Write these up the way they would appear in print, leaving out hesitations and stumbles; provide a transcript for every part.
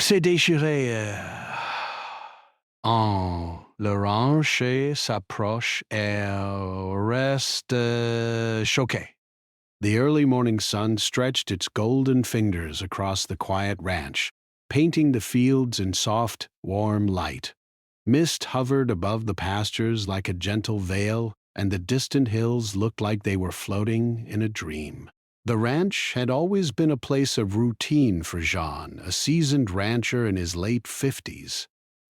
C'est déchiré. Le rancher s'approche et reste choqué. The early morning sun stretched its golden fingers across the quiet ranch, painting the fields in soft, warm light. Mist hovered above the pastures like a gentle veil, and the distant hills looked like they were floating in a dream. The ranch had always been a place of routine for Jean, a seasoned rancher in his late 50s.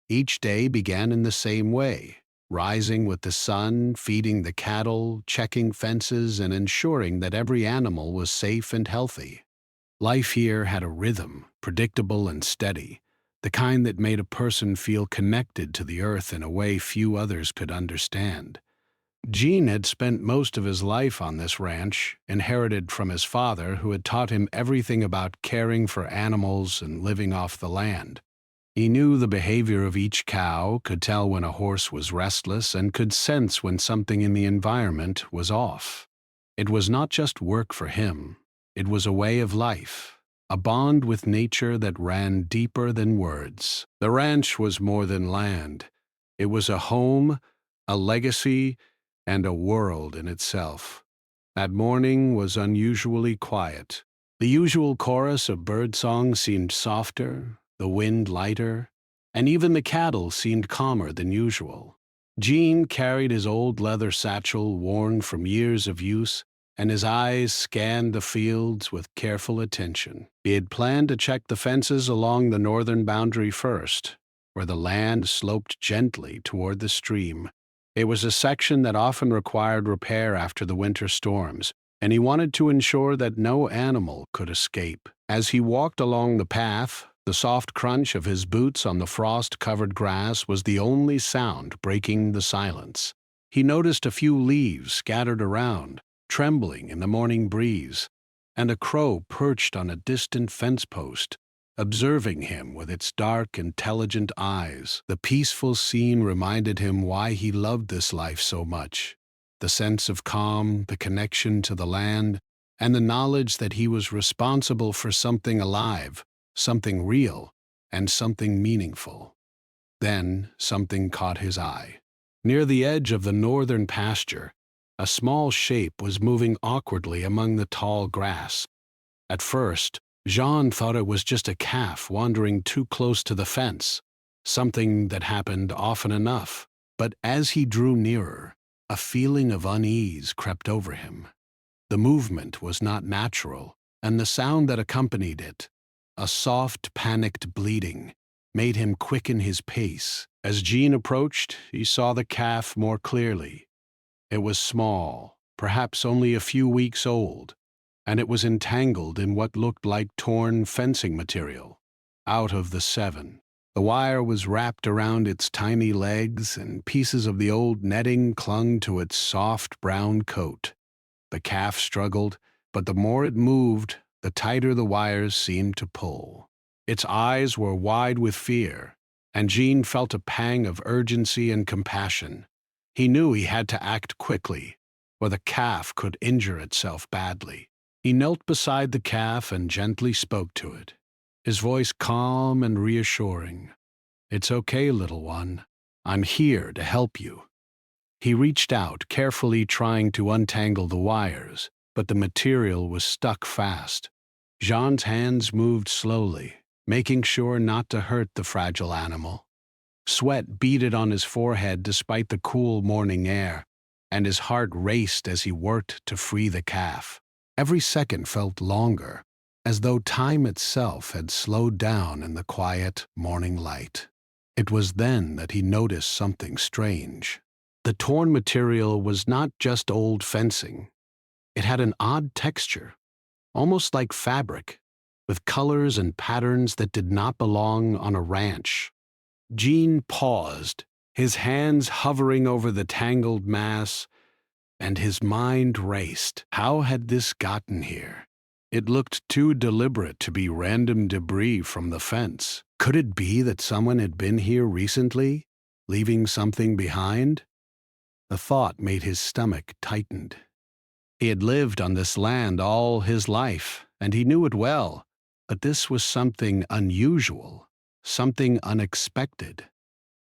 Each day began in the same way, rising with the sun, feeding the cattle, checking fences, and ensuring that every animal was safe and healthy. Life here had a rhythm, predictable and steady, the kind that made a person feel connected to the earth in a way few others could understand. Jean had spent most of his life on this ranch, inherited from his father, who had taught him everything about caring for animals and living off the land. He knew the behavior of each cow, could tell when a horse was restless, and could sense when something in the environment was off. It was not just work for him, it was a way of life, a bond with nature that ran deeper than words. The ranch was more than land. It was a home, a legacy, and a world in itself. That morning was unusually quiet. The usual chorus of birdsong seemed softer, the wind lighter, and even the cattle seemed calmer than usual. Jean carried his old leather satchel worn from years of use, and his eyes scanned the fields with careful attention. He had planned to check the fences along the northern boundary first, where the land sloped gently toward the stream. It was a section that often required repair after the winter storms, and he wanted to ensure that no animal could escape. As he walked along the path, the soft crunch of his boots on the frost-covered grass was the only sound breaking the silence. He noticed a few leaves scattered around, trembling in the morning breeze, and a crow perched on a distant fence post, observing him with its dark, intelligent eyes. The peaceful scene reminded him why he loved this life so much. The sense of calm, the connection to the land, and the knowledge that he was responsible for something alive, something real, and something meaningful. Then something caught his eye. Near the edge of the northern pasture, a small shape was moving awkwardly among the tall grass. At first, Jean thought it was just a calf wandering too close to the fence, something that happened often enough. But as he drew nearer, a feeling of unease crept over him. The movement was not natural, and the sound that accompanied it, a soft, panicked bleating, made him quicken his pace. As Jean approached, he saw the calf more clearly. It was small, perhaps only a few weeks old, and it was entangled in what looked like torn fencing material. Out of the 7, the wire was wrapped around its tiny legs, and pieces of the old netting clung to its soft brown coat. The calf struggled, but the more it moved, the tighter the wires seemed to pull. Its eyes were wide with fear, and Jean felt a pang of urgency and compassion. He knew he had to act quickly, or the calf could injure itself badly. He knelt beside the calf and gently spoke to it, his voice calm and reassuring. "It's okay, little one. I'm here to help you." He reached out, carefully trying to untangle the wires, but the material was stuck fast. Jean's hands moved slowly, making sure not to hurt the fragile animal. Sweat beaded on his forehead despite the cool morning air, and his heart raced as he worked to free the calf. Every second felt longer, as though time itself had slowed down in the quiet morning light. It was then that he noticed something strange. The torn material was not just old fencing. It had an odd texture, almost like fabric, with colors and patterns that did not belong on a ranch. Jean paused, his hands hovering over the tangled mass, and his mind raced. How had this gotten here? It looked too deliberate to be random debris from the fence. Could it be that someone had been here recently, leaving something behind? The thought made his stomach tighten. He had lived on this land all his life, and he knew it well, but this was something unusual. something unexpected.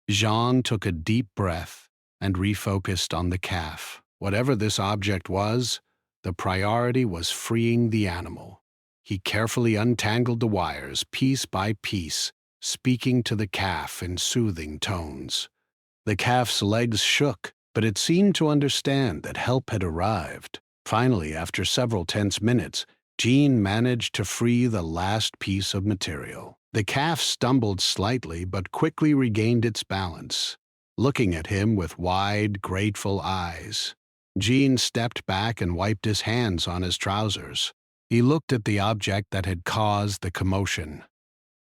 Jean took a deep breath and refocused on the calf. Whatever this object was, the priority was freeing the animal. He carefully untangled the wires piece by piece, speaking to the calf in soothing tones. The calf's legs shook, but it seemed to understand that help had arrived. Finally, after several tense minutes, Jean managed to free the last piece of material. The calf stumbled slightly but quickly regained its balance, looking at him with wide, grateful eyes. Jean stepped back and wiped his hands on his trousers. He looked at the object that had caused the commotion.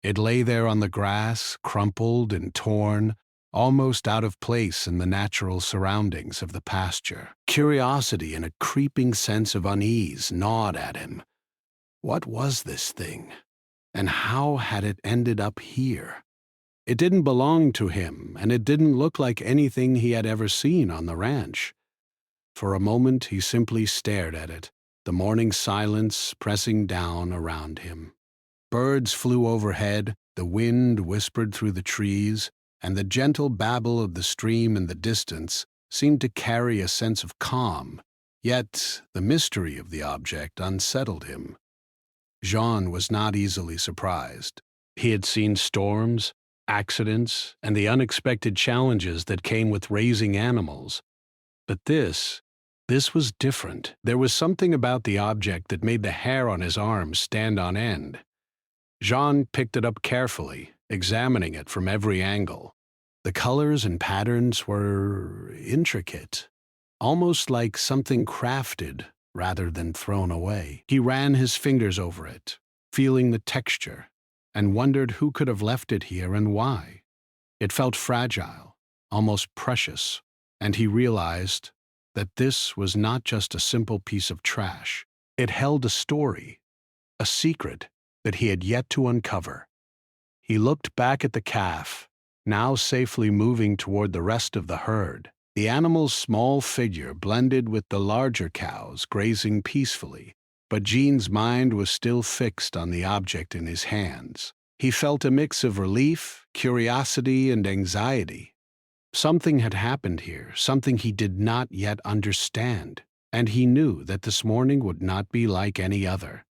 It lay there on the grass, crumpled and torn, almost out of place in the natural surroundings of the pasture. Curiosity and a creeping sense of unease gnawed at him. What was this thing? And how had it ended up here? It didn't belong to him, and it didn't look like anything he had ever seen on the ranch. For a moment he simply stared at it, the morning silence pressing down around him. Birds flew overhead, the wind whispered through the trees, and the gentle babble of the stream in the distance seemed to carry a sense of calm, yet the mystery of the object unsettled him. Jean was not easily surprised. He had seen storms, accidents, and the unexpected challenges that came with raising animals. But this was different. There was something about the object that made the hair on his arms stand on end. Jean picked it up carefully, examining it from every angle. The colors and patterns were intricate, almost like something crafted rather than thrown away. He ran his fingers over it, feeling the texture, and wondered who could have left it here and why. It felt fragile, almost precious, and he realized that this was not just a simple piece of trash. It held a story, a secret that he had yet to uncover. He looked back at the calf, now safely moving toward the rest of the herd. The animal's small figure blended with the larger cows grazing peacefully, but Jean's mind was still fixed on the object in his hands. He felt a mix of relief, curiosity, and anxiety. Something had happened here, something he did not yet understand, and he knew that this morning would not be like any other.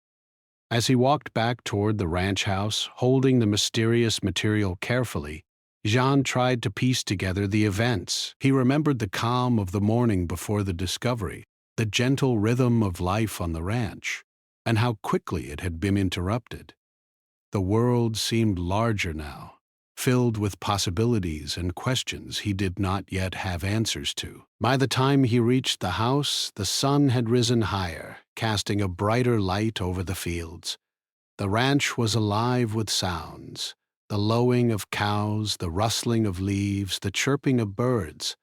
As he walked back toward the ranch house, holding the mysterious material carefully, Jean tried to piece together the events. He remembered the calm of the morning before the discovery, the gentle rhythm of life on the ranch, and how quickly it had been interrupted. The world seemed larger now, filled with possibilities and questions he did not yet have answers to. By the time he reached the house, the sun had risen higher, casting a brighter light over the fields. The ranch was alive with sounds. The lowing of cows, the rustling of leaves, the chirping of birds.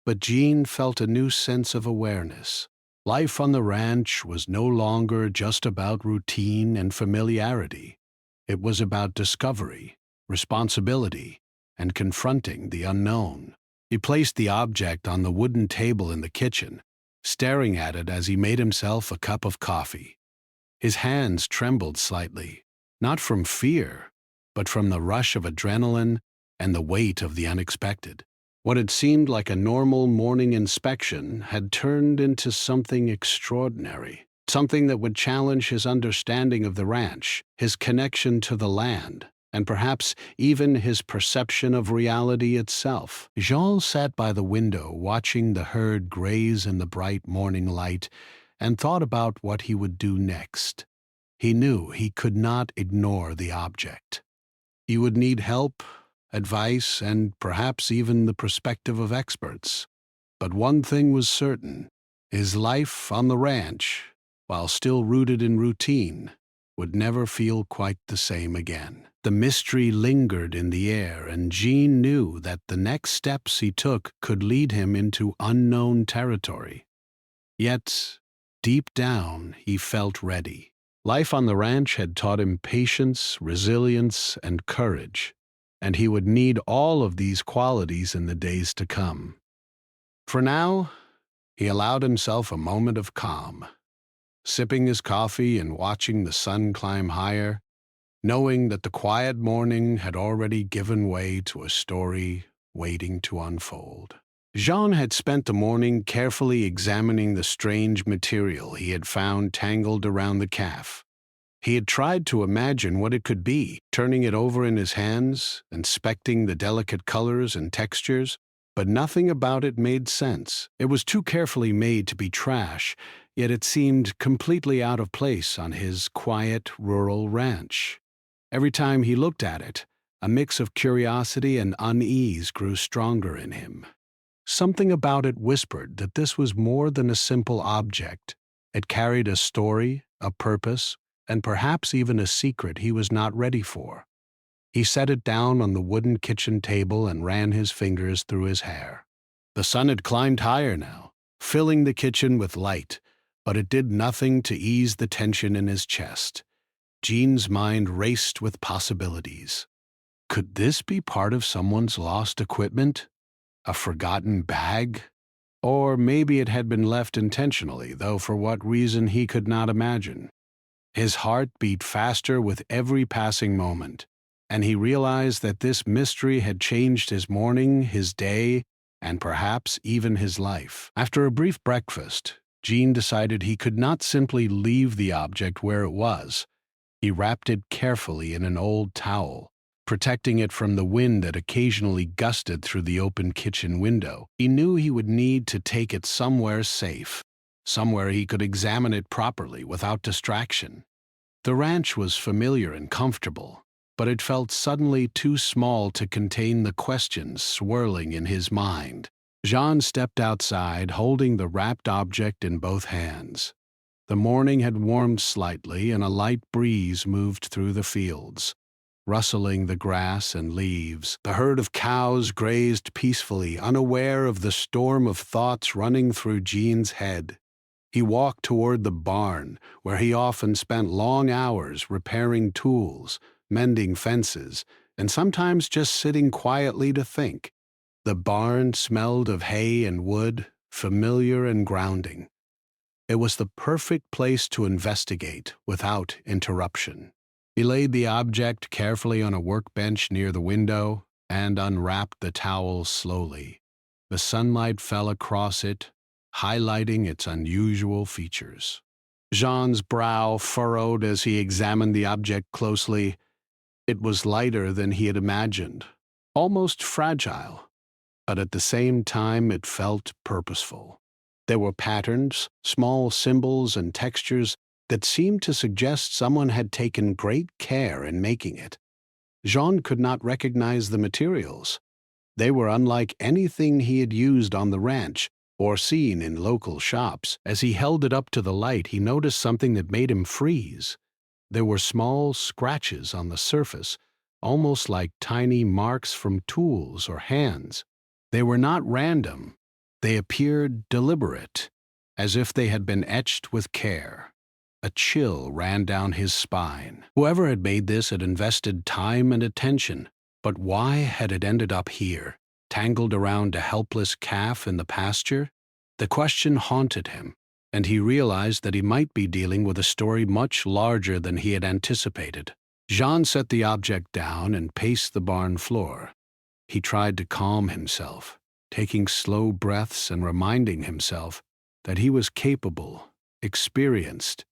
But Jean felt a new sense of awareness. Life on the ranch was no longer just about routine and familiarity. It was about discovery, responsibility, and confronting the unknown. He placed the object on the wooden table in the kitchen, staring at it as he made himself a cup of coffee. His hands trembled slightly, not from fear, but from the rush of adrenaline and the weight of the unexpected. What had seemed like a normal morning inspection had turned into something extraordinary, something that would challenge his understanding of the ranch, his connection to the land, and perhaps even his perception of reality itself. Jean sat by the window watching the herd graze in the bright morning light and thought about what he would do next. He knew he could not ignore the object. He would need help, advice, and perhaps even the perspective of experts. But one thing was certain: his life on the ranch, while still rooted in routine, would never feel quite the same again. The mystery lingered in the air, and Jean knew that the next steps he took could lead him into unknown territory. Yet, deep down, he felt ready. Life on the ranch had taught him patience, resilience, and courage, and he would need all of these qualities in the days to come. For now, he allowed himself a moment of calm. Sipping his coffee and watching the sun climb higher, knowing that the quiet morning had already given way to a story waiting to unfold. Jean had spent the morning carefully examining the strange material he had found tangled around the calf. He had tried to imagine what it could be, turning it over in his hands, inspecting the delicate colors and textures, but nothing about it made sense. It was too carefully made to be trash, yet it seemed completely out of place on his quiet, rural ranch. Every time he looked at it, a mix of curiosity and unease grew stronger in him. Something about it whispered that this was more than a simple object. It carried a story, a purpose, and perhaps even a secret he was not ready for. He set it down on the wooden kitchen table and ran his fingers through his hair. The sun had climbed higher now, filling the kitchen with light, but it did nothing to ease the tension in his chest. Jean's mind raced with possibilities. Could this be part of someone's lost equipment? A forgotten bag? Or maybe it had been left intentionally, though for what reason he could not imagine. His heart beat faster with every passing moment, and he realized that this mystery had changed his morning, his day, and perhaps even his life. After a brief breakfast, Jean decided he could not simply leave the object where it was. He wrapped it carefully in an old towel, protecting it from the wind that occasionally gusted through the open kitchen window. He knew he would need to take it somewhere safe, somewhere he could examine it properly without distraction. The ranch was familiar and comfortable, but it felt suddenly too small to contain the questions swirling in his mind. Jean stepped outside, holding the wrapped object in both hands. The morning had warmed slightly, and a light breeze moved through the fields, rustling the grass and leaves. The herd of cows grazed peacefully, unaware of the storm of thoughts running through Jean's head. He walked toward the barn, where he often spent long hours repairing tools, mending fences, and sometimes just sitting quietly to think. The barn smelled of hay and wood, familiar and grounding. It was the perfect place to investigate without interruption. He laid the object carefully on a workbench near the window and unwrapped the towel slowly. The sunlight fell across it, highlighting its unusual features. Jean's brow furrowed as he examined the object closely. It was lighter than he had imagined, almost fragile, but at the same time it felt purposeful. There were patterns, small symbols, and textures that seemed to suggest someone had taken great care in making it. Jean could not recognize the materials. They were unlike anything he had used on the ranch or seen in local shops. As he held it up to the light, he noticed something that made him freeze. There were small scratches on the surface, almost like tiny marks from tools or hands. They were not random. They appeared deliberate, as if they had been etched with care. A chill ran down his spine. Whoever had made this had invested time and attention, but why had it ended up here, tangled around a helpless calf in the pasture? The question haunted him, and he realized that he might be dealing with a story much larger than he had anticipated. Jean set the object down and paced the barn floor. He tried to calm himself, taking slow breaths and reminding himself that he was capable, experienced,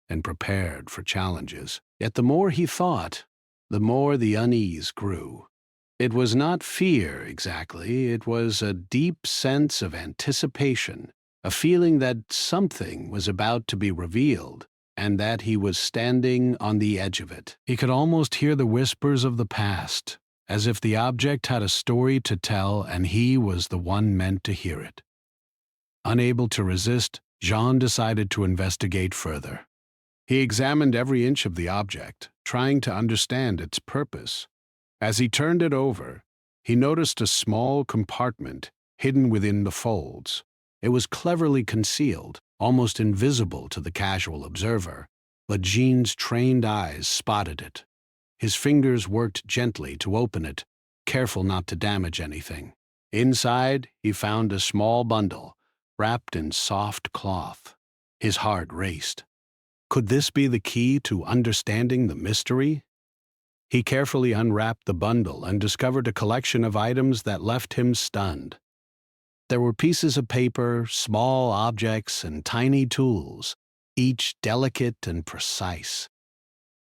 and prepared for challenges. Yet the more he thought, the more the unease grew. It was not fear exactly, it was a deep sense of anticipation, a feeling that something was about to be revealed, and that he was standing on the edge of it. He could almost hear the whispers of the past, as if the object had a story to tell and he was the one meant to hear it. Unable to resist, Jean decided to investigate further. He examined every inch of the object, trying to understand its purpose. As he turned it over, he noticed a small compartment hidden within the folds. It was cleverly concealed, almost invisible to the casual observer, but Jean's trained eyes spotted it. His fingers worked gently to open it, careful not to damage anything. Inside, he found a small bundle, wrapped in soft cloth. His heart raced. Could this be the key to understanding the mystery? He carefully unwrapped the bundle and discovered a collection of items that left him stunned. There were pieces of paper, small objects, and tiny tools, each delicate and precise.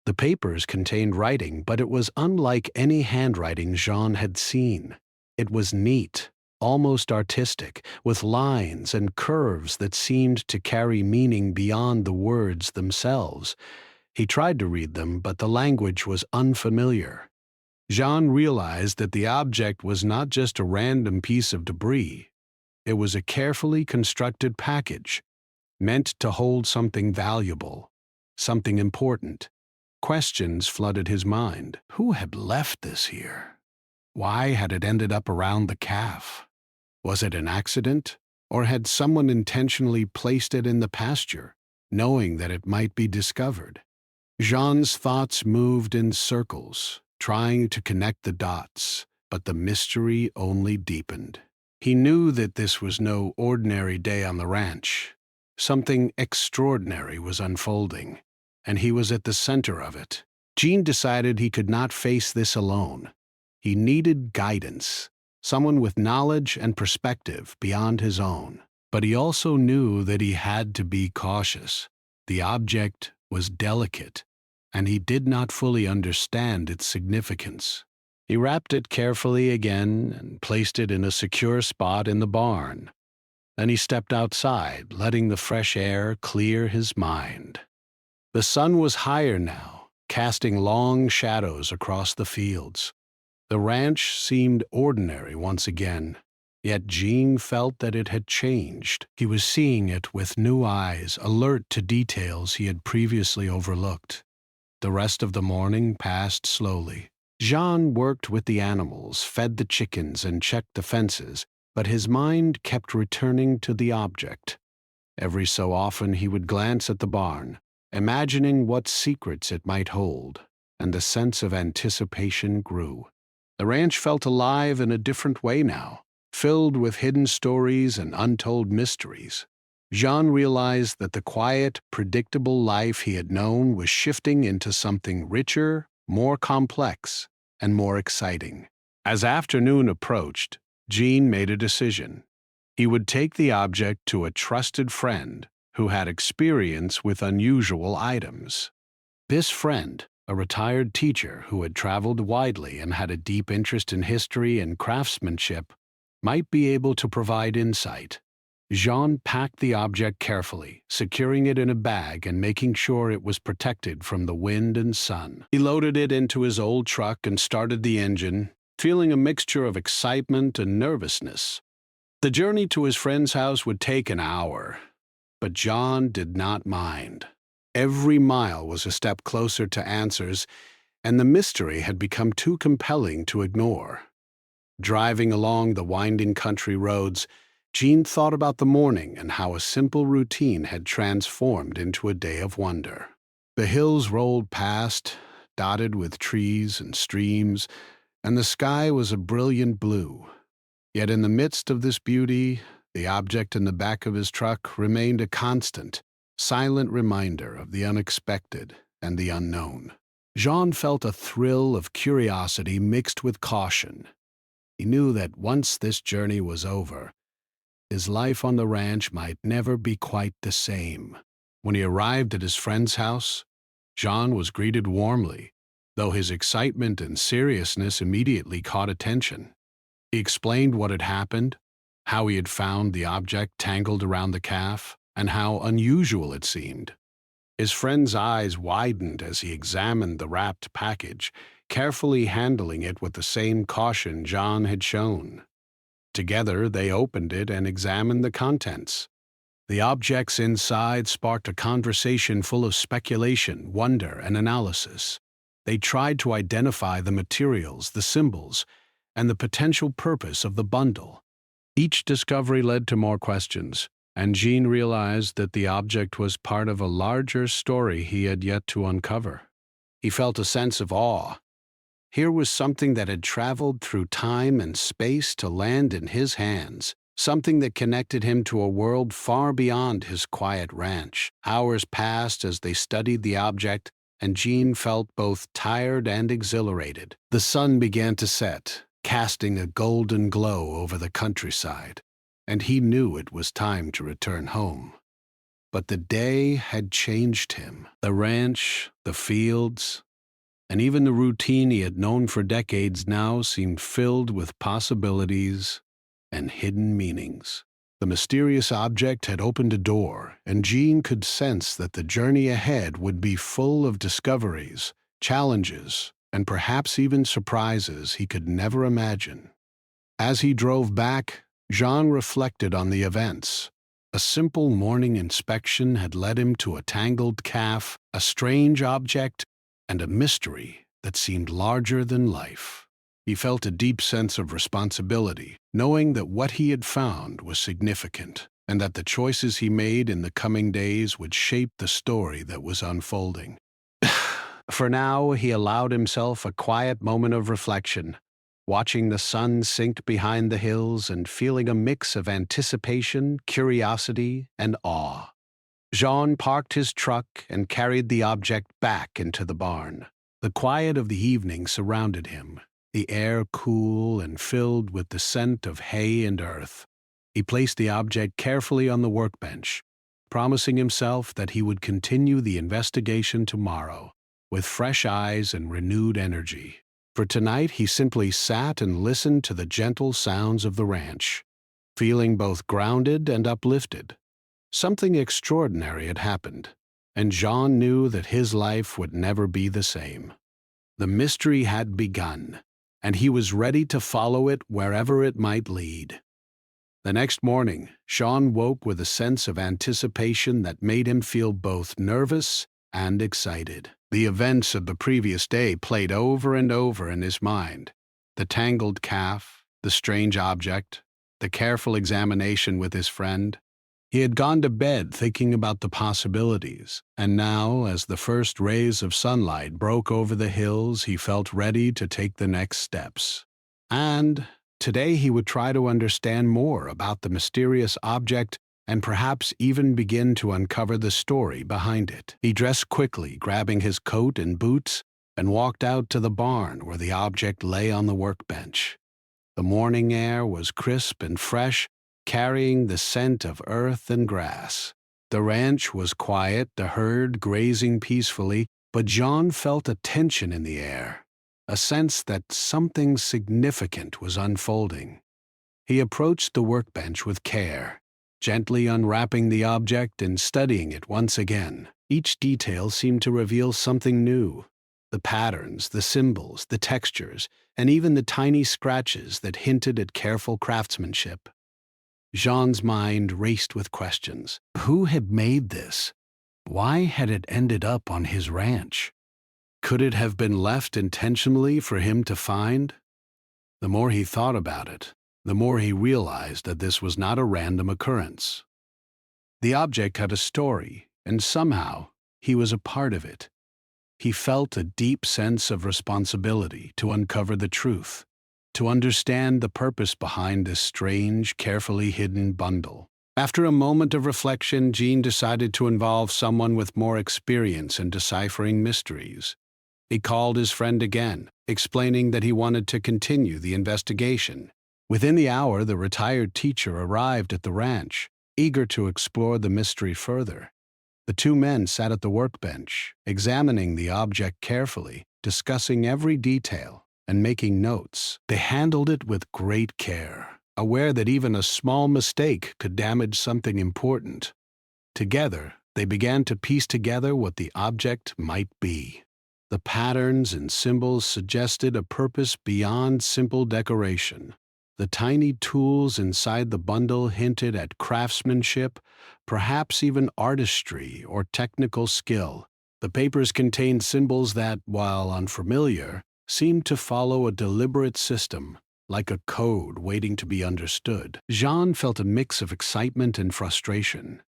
The papers contained writing, but it was unlike any handwriting Jean had seen. It was neat, almost artistic, with lines and curves that seemed to carry meaning beyond the words themselves. He tried to read them, but the language was unfamiliar. Jean realized that the object was not just a random piece of debris. It was a carefully constructed package, meant to hold something valuable, something important. Questions flooded his mind. Who had left this here? Why had it ended up around the calf? Was it an accident, or had someone intentionally placed it in the pasture, knowing that it might be discovered? Jean's thoughts moved in circles, trying to connect the dots, but the mystery only deepened. He knew that this was no ordinary day on the ranch. Something extraordinary was unfolding, and he was at the center of it. Jean decided he could not face this alone. He needed guidance, someone with knowledge and perspective beyond his own. But he also knew that he had to be cautious. The object was delicate, and he did not fully understand its significance. He wrapped it carefully again and placed it in a secure spot in the barn. Then he stepped outside, letting the fresh air clear his mind. The sun was higher now, casting long shadows across the fields. The ranch seemed ordinary once again, yet Jean felt that it had changed. He was seeing it with new eyes, alert to details he had previously overlooked. The rest of the morning passed slowly. Jean worked with the animals, fed the chickens, and checked the fences, but his mind kept returning to the object. Every so often he would glance at the barn, imagining what secrets it might hold, and the sense of anticipation grew. The ranch felt alive in a different way now, filled with hidden stories and untold mysteries. Jean realized that the quiet, predictable life he had known was shifting into something richer, more complex, and more exciting. As afternoon approached, Jean made a decision. He would take the object to a trusted friend who had experience with unusual items. This friend, a retired teacher who had traveled widely and had a deep interest in history and craftsmanship, might be able to provide insight. Jean packed the object carefully, securing it in a bag and making sure it was protected from the wind and sun. He loaded it into his old truck and started the engine, feeling a mixture of excitement and nervousness. The journey to his friend's house would take an hour, but Jean did not mind. Every mile was a step closer to answers, and the mystery had become too compelling to ignore. Driving along the winding country roads, Jean thought about the morning and how a simple routine had transformed into a day of wonder. The hills rolled past, dotted with trees and streams, and the sky was a brilliant blue. Yet in the midst of this beauty, the object in the back of his truck remained a constant, silent reminder of the unexpected and the unknown. Jean felt a thrill of curiosity mixed with caution. He knew that once this journey was over, his life on the ranch might never be quite the same. When he arrived at his friend's house, Jean was greeted warmly, though his excitement and seriousness immediately caught attention. He explained what had happened, how he had found the object tangled around the calf, and how unusual it seemed. His friend's eyes widened as he examined the wrapped package, carefully handling it with the same caution Jean had shown. Together, they opened it and examined the contents. The objects inside sparked a conversation full of speculation, wonder, and analysis. They tried to identify the materials, the symbols, and the potential purpose of the bundle. Each discovery led to more questions, and Jean realized that the object was part of a larger story he had yet to uncover. He felt a sense of awe. Here was something that had traveled through time and space to land in his hands, something that connected him to a world far beyond his quiet ranch. Hours passed as they studied the object, and Jean felt both tired and exhilarated. The sun began to set, casting a golden glow over the countryside, and he knew it was time to return home. But the day had changed him. The ranch, the fields, and even the routine he had known for decades now seemed filled with possibilities and hidden meanings. The mysterious object had opened a door, and Jean could sense that the journey ahead would be full of discoveries, challenges, and perhaps even surprises he could never imagine. As he drove back, Jean reflected on the events. A simple morning inspection had led him to a tangled calf, a strange object, and a mystery that seemed larger than life. He felt a deep sense of responsibility, knowing that what he had found was significant, and that the choices he made in the coming days would shape the story that was unfolding. For now, he allowed himself a quiet moment of reflection, watching the sun sink behind the hills and feeling a mix of anticipation, curiosity, and awe. Jean parked his truck and carried the object back into the barn. The quiet of the evening surrounded him, the air cool and filled with the scent of hay and earth. He placed the object carefully on the workbench, promising himself that he would continue the investigation tomorrow, with fresh eyes and renewed energy. For tonight he simply sat and listened to the gentle sounds of the ranch, feeling both grounded and uplifted. Something extraordinary had happened, and Jean knew that his life would never be the same. The mystery had begun, and he was ready to follow it wherever it might lead. The next morning, Jean woke with a sense of anticipation that made him feel both nervous and excited. The events of the previous day played over and over in his mind. The tangled calf, the strange object, the careful examination with his friend. He had gone to bed thinking about the possibilities, and now, as the first rays of sunlight broke over the hills, he felt ready to take the next steps. And today he would try to understand more about the mysterious object and perhaps even begin to uncover the story behind it. He dressed quickly, grabbing his coat and boots, and walked out to the barn where the object lay on the workbench. The morning air was crisp and fresh, carrying the scent of earth and grass. The ranch was quiet, the herd grazing peacefully, but Jean felt a tension in the air, a sense that something significant was unfolding. He approached the workbench with care, gently unwrapping the object and studying it once again. Each detail seemed to reveal something new. The patterns, the symbols, the textures, and even the tiny scratches that hinted at careful craftsmanship. Jean's mind raced with questions. Who had made this? Why had it ended up on his ranch? Could it have been left intentionally for him to find? The more he thought about it, the more he realized that this was not a random occurrence. The object had a story, and somehow he was a part of it. He felt a deep sense of responsibility to uncover the truth, to understand the purpose behind this strange, carefully hidden bundle. After a moment of reflection, Jean decided to involve someone with more experience in deciphering mysteries. He called his friend again, explaining that he wanted to continue the investigation. Within the hour, the retired teacher arrived at the ranch, eager to explore the mystery further. The two men sat at the workbench, examining the object carefully, discussing every detail, and making notes. They handled it with great care, aware that even a small mistake could damage something important. Together, they began to piece together what the object might be. The patterns and symbols suggested a purpose beyond simple decoration. The tiny tools inside the bundle hinted at craftsmanship, perhaps even artistry or technical skill. The papers contained symbols that, while unfamiliar, seemed to follow a deliberate system, like a code waiting to be understood. Jean felt a mix of excitement and frustration.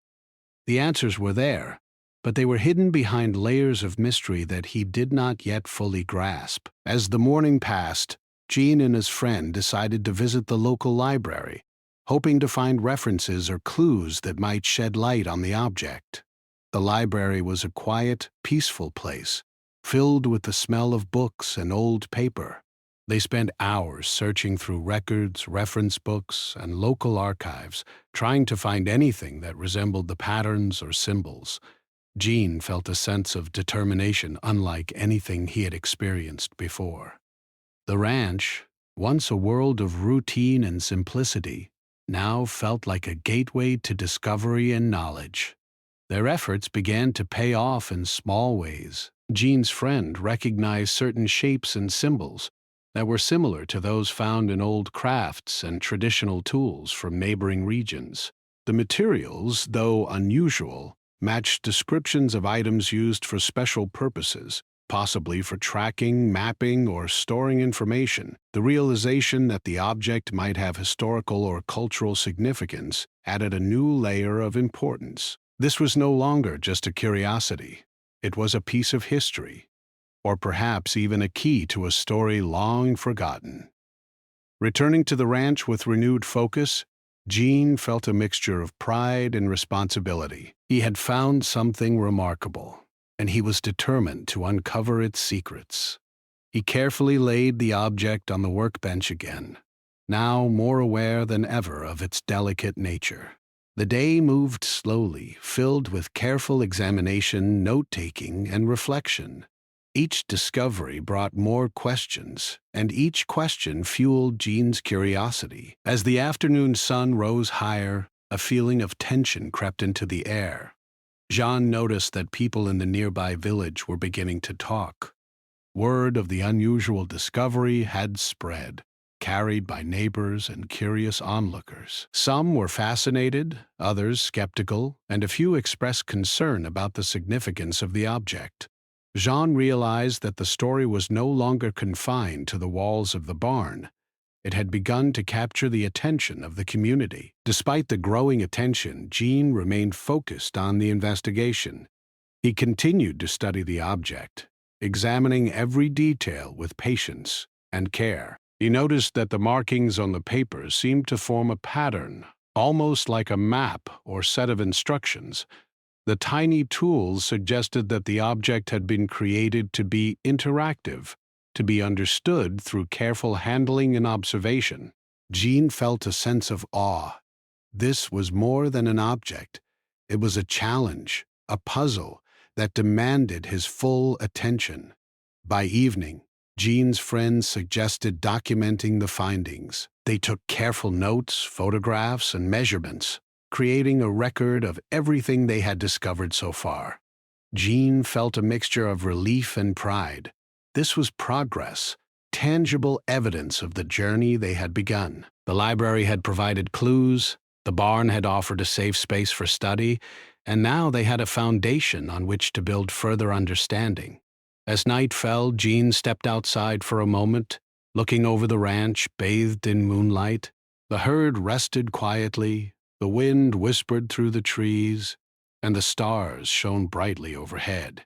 The answers were there, but they were hidden behind layers of mystery that he did not yet fully grasp. As the morning passed, Jean and his friend decided to visit the local library, hoping to find references or clues that might shed light on the object. The library was a quiet, peaceful place, filled with the smell of books and old paper. They spent hours searching through records, reference books, and local archives, trying to find anything that resembled the patterns or symbols. Gene felt a sense of determination unlike anything he had experienced before. The ranch, once a world of routine and simplicity, now felt like a gateway to discovery and knowledge. Their efforts began to pay off in small ways. Gene's friend recognized certain shapes and symbols that were similar to those found in old crafts and traditional tools from neighboring regions. The materials, though unusual, matched descriptions of items used for special purposes, possibly for tracking, mapping, or storing information. The realization that the object might have historical or cultural significance added a new layer of importance. This was no longer just a curiosity. It was a piece of history, or perhaps even a key to a story long forgotten. Returning to the ranch with renewed focus, Gene felt a mixture of pride and responsibility. He had found something remarkable, and he was determined to uncover its secrets. He carefully laid the object on the workbench again, now more aware than ever of its delicate nature. The day moved slowly, filled with careful examination, note-taking, and reflection. Each discovery brought more questions, and each question fueled Gene's curiosity. As the afternoon sun rose higher, a feeling of tension crept into the air. Jean noticed that people in the nearby village were beginning to talk. Word of the unusual discovery had spread, carried by neighbors and curious onlookers. Some were fascinated, others skeptical, and a few expressed concern about the significance of the object. Jean realized that the story was no longer confined to the walls of the barn. It had begun to capture the attention of the community. Despite the growing attention, Gene remained focused on the investigation. He continued to study the object, examining every detail with patience and care. He noticed that the markings on the paper seemed to form a pattern, almost like a map or set of instructions. The tiny tools suggested that the object had been created to be interactive, to be understood through careful handling and observation. Gene felt a sense of awe. This was more than an object. It was a challenge, a puzzle that demanded his full attention. By evening, Gene's friends suggested documenting the findings. They took careful notes, photographs, and measurements, creating a record of everything they had discovered so far. Gene felt a mixture of relief and pride. This was progress, tangible evidence of the journey they had begun. The library had provided clues, the barn had offered a safe space for study, and now they had a foundation on which to build further understanding. As night fell, Gene stepped outside for a moment, looking over the ranch bathed in moonlight. The herd rested quietly, the wind whispered through the trees, and the stars shone brightly overhead.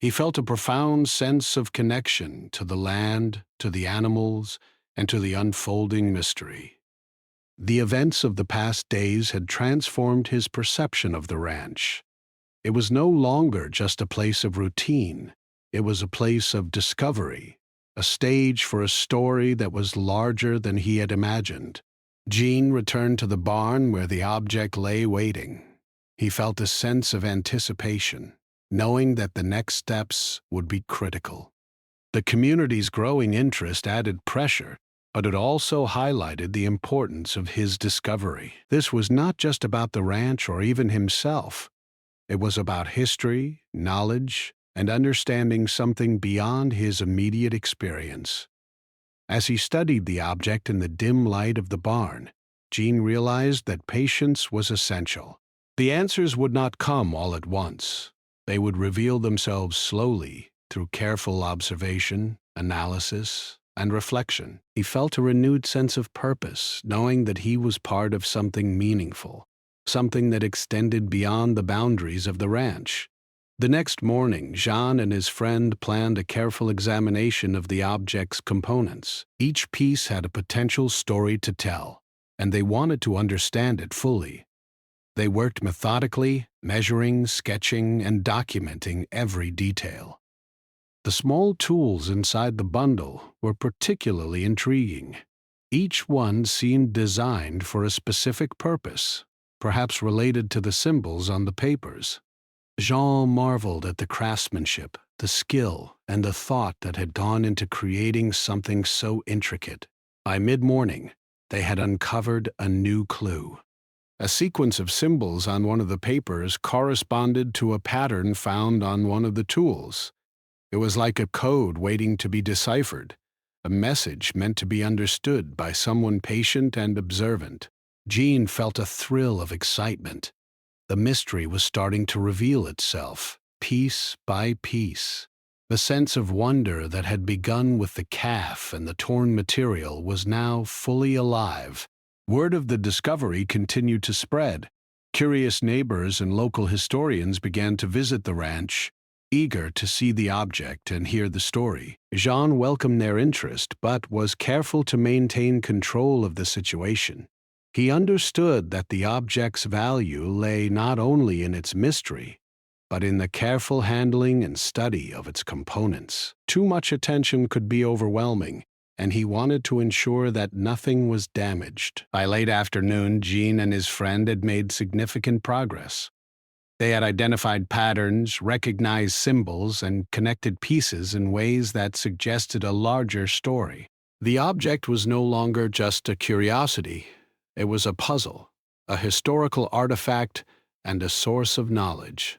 He felt a profound sense of connection to the land, to the animals, and to the unfolding mystery. The events of the past days had transformed his perception of the ranch. It was no longer just a place of routine. It was a place of discovery, a stage for a story that was larger than he had imagined. Gene returned to the barn where the object lay waiting. He felt a sense of anticipation, knowing that the next steps would be critical. The community's growing interest added pressure, but it also highlighted the importance of his discovery. This was not just about the ranch or even himself. It was about history, knowledge, and understanding something beyond his immediate experience. As he studied the object in the dim light of the barn, Gene realized that patience was essential. The answers would not come all at once. They would reveal themselves slowly through careful observation, analysis, and reflection. He felt a renewed sense of purpose, knowing that he was part of something meaningful, something that extended beyond the boundaries of the ranch. The next morning, Jean and his friend planned a careful examination of the object's components. Each piece had a potential story to tell, and they wanted to understand it fully. They worked methodically, measuring, sketching, and documenting every detail. The small tools inside the bundle were particularly intriguing. Each one seemed designed for a specific purpose, perhaps related to the symbols on the papers. Jean marveled at the craftsmanship, the skill, and the thought that had gone into creating something so intricate. By mid-morning, they had uncovered a new clue. A sequence of symbols on one of the papers corresponded to a pattern found on one of the tools. It was like a code waiting to be deciphered, a message meant to be understood by someone patient and observant. Jean felt a thrill of excitement. The mystery was starting to reveal itself, piece by piece. The sense of wonder that had begun with the calf and the torn material was now fully alive. Word of the discovery continued to spread. Curious neighbors and local historians began to visit the ranch, eager to see the object and hear the story. Jean welcomed their interest, but was careful to maintain control of the situation. He understood that the object's value lay not only in its mystery, but in the careful handling and study of its components. Too much attention could be overwhelming, and he wanted to ensure that nothing was damaged. By late afternoon, Jean and his friend had made significant progress. They had identified patterns, recognized symbols, and connected pieces in ways that suggested a larger story. The object was no longer just a curiosity. It was a puzzle, a historical artifact, and a source of knowledge.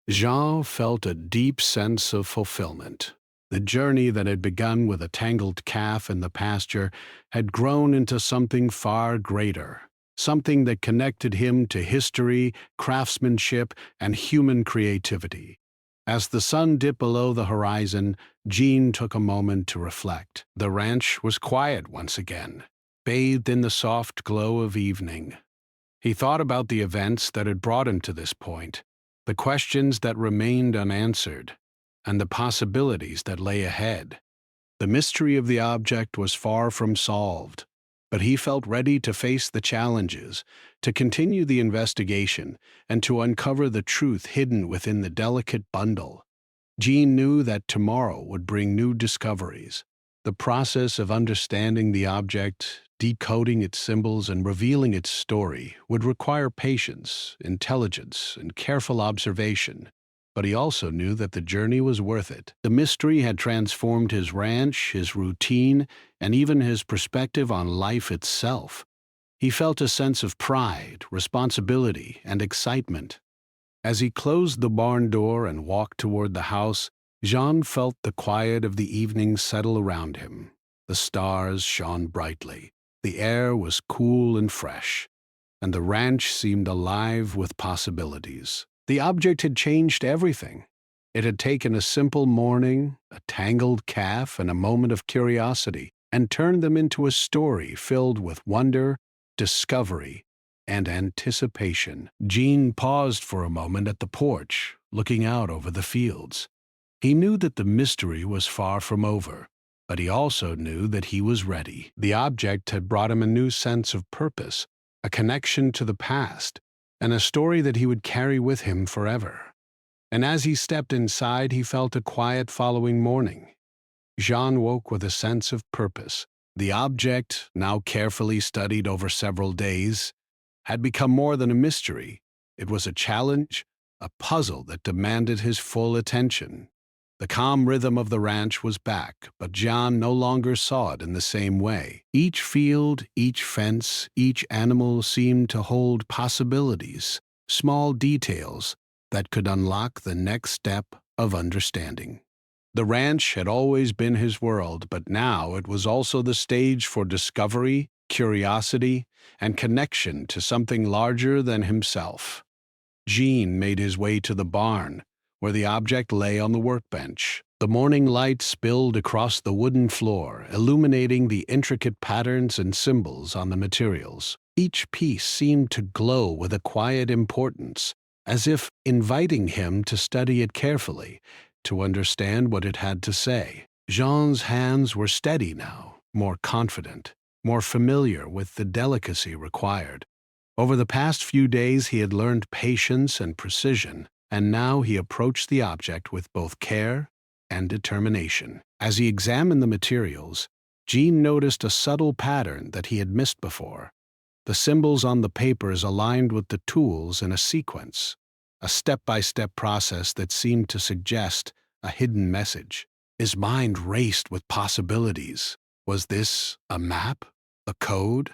Jean felt a deep sense of fulfillment. The journey that had begun with a tangled calf in the pasture had grown into something far greater, something that connected him to history, craftsmanship, and human creativity. As the sun dipped below the horizon, Jean took a moment to reflect. The ranch was quiet once again, bathed in the soft glow of evening. He thought about the events that had brought him to this point, the questions that remained unanswered, and the possibilities that lay ahead. The mystery of the object was far from solved, but he felt ready to face the challenges, to continue the investigation, and to uncover the truth hidden within the delicate bundle. Jean knew that tomorrow would bring new discoveries. The process of understanding the object, decoding its symbols, and revealing its story would require patience, intelligence, and careful observation. But he also knew that the journey was worth it. The mystery had transformed his ranch, his routine, and even his perspective on life itself. He felt a sense of pride, responsibility, and excitement. As he closed the barn door and walked toward the house, Jean felt the quiet of the evening settle around him. The stars shone brightly, the air was cool and fresh, and the ranch seemed alive with possibilities. The object had changed everything. It had taken a simple morning, a tangled calf, and a moment of curiosity, and turned them into a story filled with wonder, discovery, and anticipation. Jean paused for a moment at the porch, looking out over the fields. He knew that the mystery was far from over, but he also knew that he was ready. The object had brought him a new sense of purpose, a connection to the past, and a story that he would carry with him forever. And as he stepped inside, he felt a quiet following morning. Jean woke with a sense of purpose. The object, now carefully studied over several days, had become more than a mystery. It was a challenge, a puzzle that demanded his full attention. The calm rhythm of the ranch was back, but Jean no longer saw it in the same way. Each field, each fence, each animal seemed to hold possibilities, small details that could unlock the next step of understanding. The ranch had always been his world, but now it was also the stage for discovery, curiosity, and connection to something larger than himself. Jean made his way to the barn, where the object lay on the workbench. The morning light spilled across the wooden floor, illuminating the intricate patterns and symbols on the materials. Each piece seemed to glow with a quiet importance, as if inviting him to study it carefully, to understand what it had to say. Jean's hands were steady now, more confident, more familiar with the delicacy required. Over the past few days he had learned patience and precision, and now he approached the object with both care and determination. As he examined the materials, Jean noticed a subtle pattern that he had missed before. The symbols on the papers aligned with the tools in a sequence, a step-by-step process that seemed to suggest a hidden message. His mind raced with possibilities. Was this a map, a code,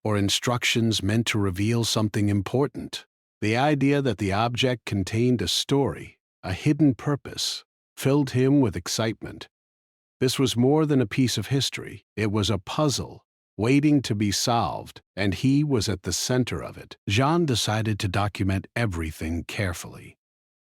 or instructions meant to reveal something important? The idea that the object contained a story, a hidden purpose, filled him with excitement. This was more than a piece of history. It was a puzzle, waiting to be solved, and he was at the center of it. Jean decided to document everything carefully.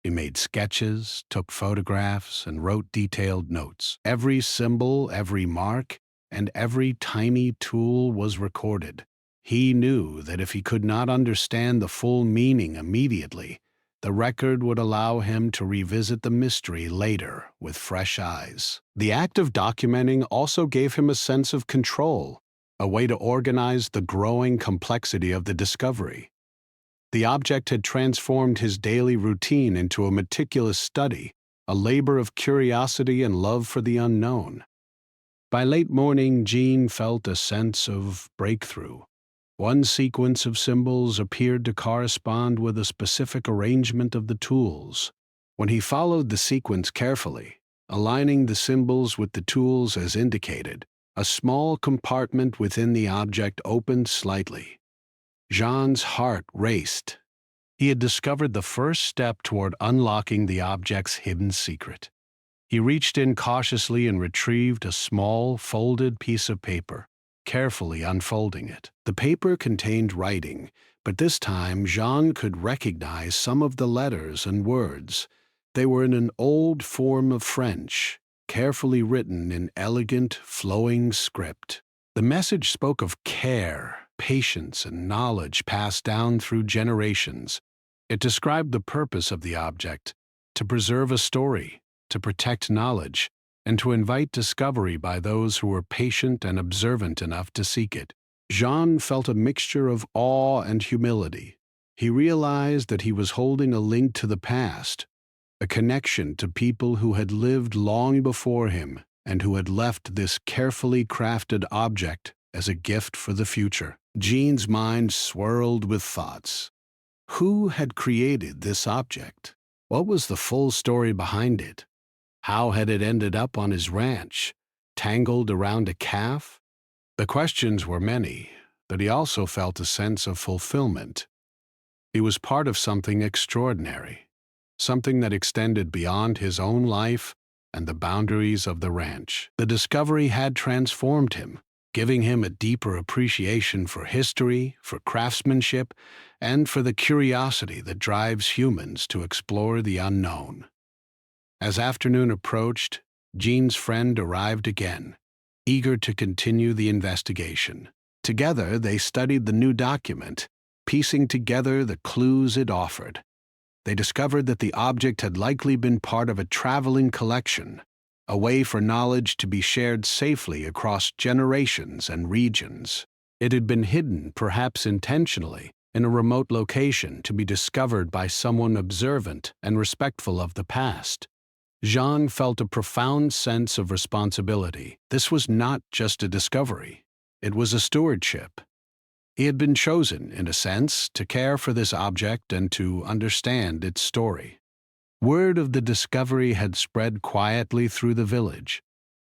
He made sketches, took photographs, and wrote detailed notes. Every symbol, every mark, and every tiny tool was recorded. He knew that if he could not understand the full meaning immediately, the record would allow him to revisit the mystery later with fresh eyes. The act of documenting also gave him a sense of control, a way to organize the growing complexity of the discovery. The object had transformed his daily routine into a meticulous study, a labor of curiosity and love for the unknown. By late morning, Jean felt a sense of breakthrough. One sequence of symbols appeared to correspond with a specific arrangement of the tools. When he followed the sequence carefully, aligning the symbols with the tools as indicated, a small compartment within the object opened slightly. Jean's heart raced. He had discovered the first step toward unlocking the object's hidden secret. He reached in cautiously and retrieved a small, folded piece of paper, carefully unfolding it. The paper contained writing, but this time Jean could recognize some of the letters and words. They were in an old form of French, carefully written in elegant, flowing script. The message spoke of care, patience, and knowledge passed down through generations. It described the purpose of the object: to preserve a story, to protect knowledge, and to invite discovery by those who were patient and observant enough to seek it. Jean felt a mixture of awe and humility. He realized that he was holding a link to the past, a connection to people who had lived long before him and who had left this carefully crafted object as a gift for the future. Jean's mind swirled with thoughts. Who had created this object? What was the full story behind it? How had it ended up on his ranch, tangled around a calf? The questions were many, but he also felt a sense of fulfillment. He was part of something extraordinary, something that extended beyond his own life and the boundaries of the ranch. The discovery had transformed him, giving him a deeper appreciation for history, for craftsmanship, and for the curiosity that drives humans to explore the unknown. As afternoon approached, Jean's friend arrived again, eager to continue the investigation. Together, they studied the new document, piecing together the clues it offered. They discovered that the object had likely been part of a traveling collection, a way for knowledge to be shared safely across generations and regions. It had been hidden, perhaps intentionally, in a remote location to be discovered by someone observant and respectful of the past. Jean felt a profound sense of responsibility. This was not just a discovery. It was a stewardship. He had been chosen, in a sense, to care for this object and to understand its story. Word of the discovery had spread quietly through the village.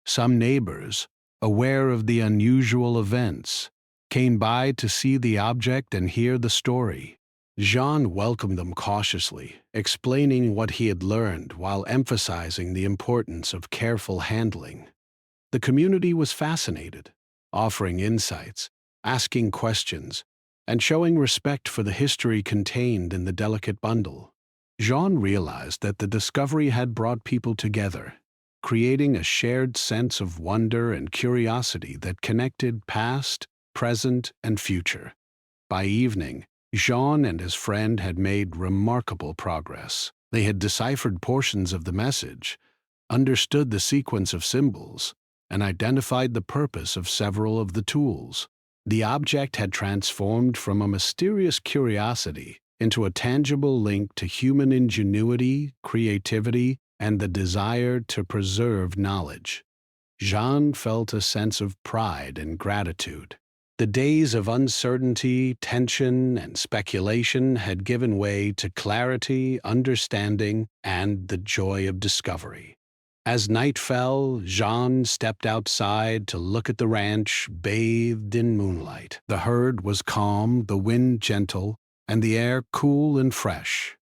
Some neighbors, aware of the unusual events, came by to see the object and hear the story. Jean welcomed them cautiously, explaining what he had learned while emphasizing the importance of careful handling. The community was fascinated, offering insights, asking questions, and showing respect for the history contained in the delicate bundle. Jean realized that the discovery had brought people together, creating a shared sense of wonder and curiosity that connected past, present, and future. By evening, Jean and his friend had made remarkable progress. They had deciphered portions of the message, understood the sequence of symbols, and identified the purpose of several of the tools. The object had transformed from a mysterious curiosity into a tangible link to human ingenuity, creativity, and the desire to preserve knowledge. Jean felt a sense of pride and gratitude. The days of uncertainty, tension, and speculation had given way to clarity, understanding, and the joy of discovery. As night fell, Jean stepped outside to look at the ranch bathed in moonlight. The herd was calm, the wind gentle, and the air cool and fresh.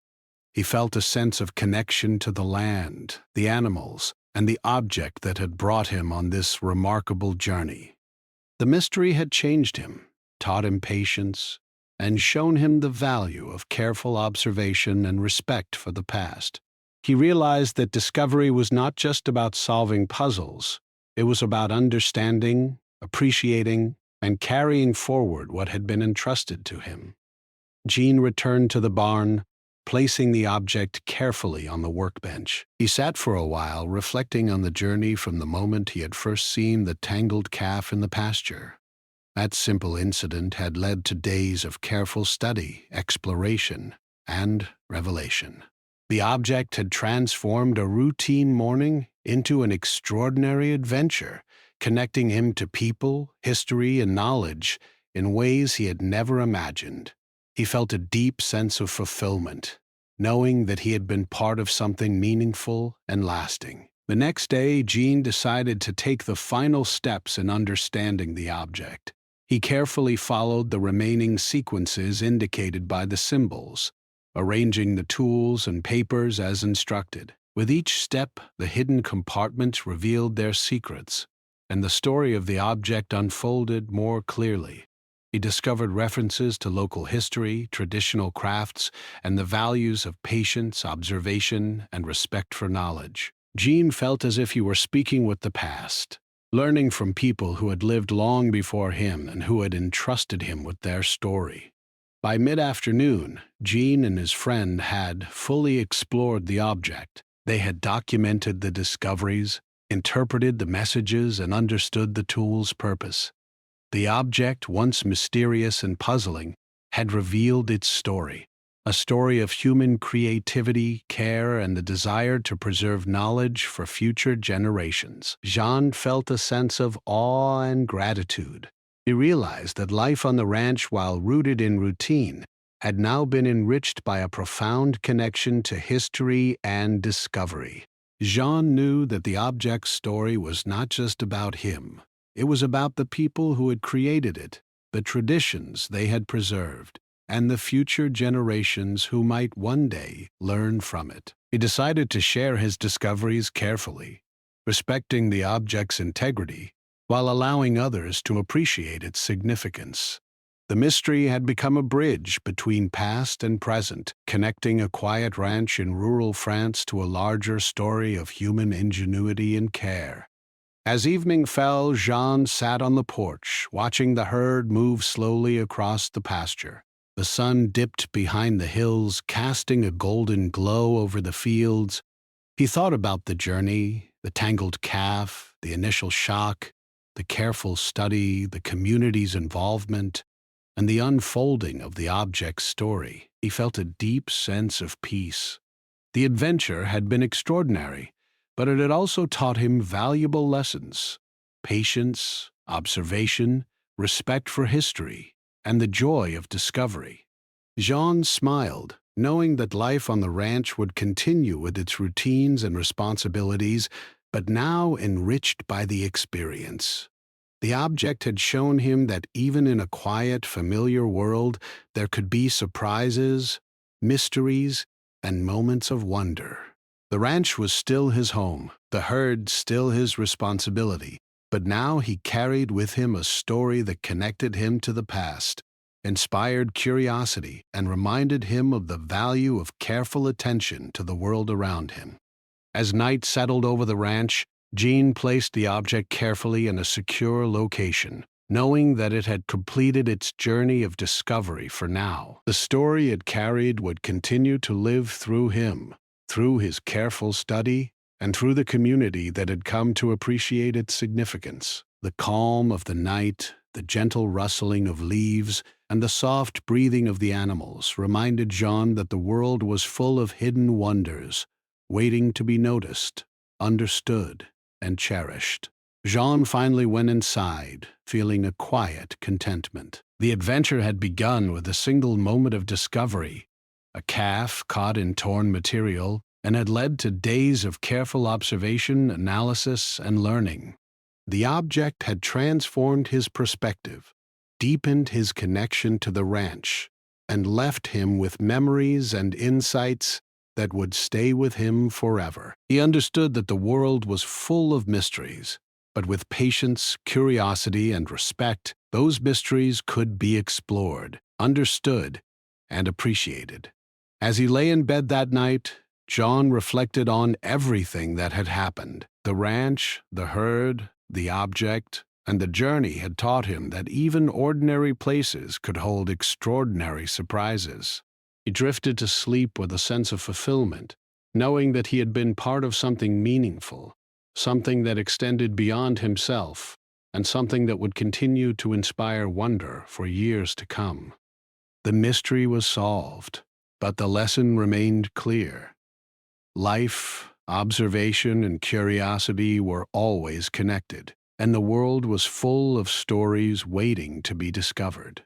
He felt a sense of connection to the land, the animals, and the object that had brought him on this remarkable journey. The mystery had changed him, taught him patience, and shown him the value of careful observation and respect for the past. He realized that discovery was not just about solving puzzles, it was about understanding, appreciating, and carrying forward what had been entrusted to him. Jean returned to the barn, placing the object carefully on the workbench. He sat for a while, reflecting on the journey from the moment he had first seen the tangled calf in the pasture. That simple incident had led to days of careful study, exploration, and revelation. The object had transformed a routine morning into an extraordinary adventure, connecting him to people, history, and knowledge in ways he had never imagined. He felt a deep sense of fulfillment, knowing that he had been part of something meaningful and lasting. The next day, Jean decided to take the final steps in understanding the object. He carefully followed the remaining sequences indicated by the symbols, arranging the tools and papers as instructed. With each step, the hidden compartments revealed their secrets, and the story of the object unfolded more clearly. He discovered references to local history, traditional crafts, and the values of patience, observation, and respect for knowledge. Jean felt as if he were speaking with the past, learning from people who had lived long before him and who had entrusted him with their story. By mid-afternoon, Jean and his friend had fully explored the object. They had documented the discoveries, interpreted the messages, and understood the tool's purpose. The object, once mysterious and puzzling, had revealed its story, a story of human creativity, care, and the desire to preserve knowledge for future generations. Jean felt a sense of awe and gratitude. He realized that life on the ranch, while rooted in routine, had now been enriched by a profound connection to history and discovery. Jean knew that the object's story was not just about him. It was about the people who had created it, the traditions they had preserved, and the future generations who might one day learn from it. He decided to share his discoveries carefully, respecting the object's integrity, while allowing others to appreciate its significance. The mystery had become a bridge between past and present, connecting a quiet ranch in rural France to a larger story of human ingenuity and care. As evening fell, Jean sat on the porch, watching the herd move slowly across the pasture. The sun dipped behind the hills, casting a golden glow over the fields. He thought about the journey, the tangled calf, the initial shock, the careful study, the community's involvement, and the unfolding of the object's story. He felt a deep sense of peace. The adventure had been extraordinary, but it had also taught him valuable lessons: patience, observation, respect for history, and the joy of discovery. Jean smiled, knowing that life on the ranch would continue with its routines and responsibilities, but now enriched by the experience. The object had shown him that even in a quiet, familiar world, there could be surprises, mysteries, and moments of wonder. The ranch was still his home, the herd still his responsibility, but now he carried with him a story that connected him to the past, inspired curiosity, and reminded him of the value of careful attention to the world around him. As night settled over the ranch, Jean placed the object carefully in a secure location, knowing that it had completed its journey of discovery for now. The story it carried would continue to live through him, through his careful study, and through the community that had come to appreciate its significance. The calm of the night, the gentle rustling of leaves, and the soft breathing of the animals reminded Jean that the world was full of hidden wonders, waiting to be noticed, understood, and cherished. Jean finally went inside, feeling a quiet contentment. The adventure had begun with a single moment of discovery, a calf caught in torn material, and had led to days of careful observation, analysis, and learning. The object had transformed his perspective, deepened his connection to the ranch, and left him with memories and insights that would stay with him forever. He understood that the world was full of mysteries, but with patience, curiosity, and respect, those mysteries could be explored, understood, and appreciated. As he lay in bed that night, John reflected on everything that had happened. The ranch, the herd, the object, and the journey had taught him that even ordinary places could hold extraordinary surprises. He drifted to sleep with a sense of fulfillment, knowing that he had been part of something meaningful, something that extended beyond himself, and something that would continue to inspire wonder for years to come. The mystery was solved, but the lesson remained clear. Life, observation, and curiosity were always connected, and the world was full of stories waiting to be discovered.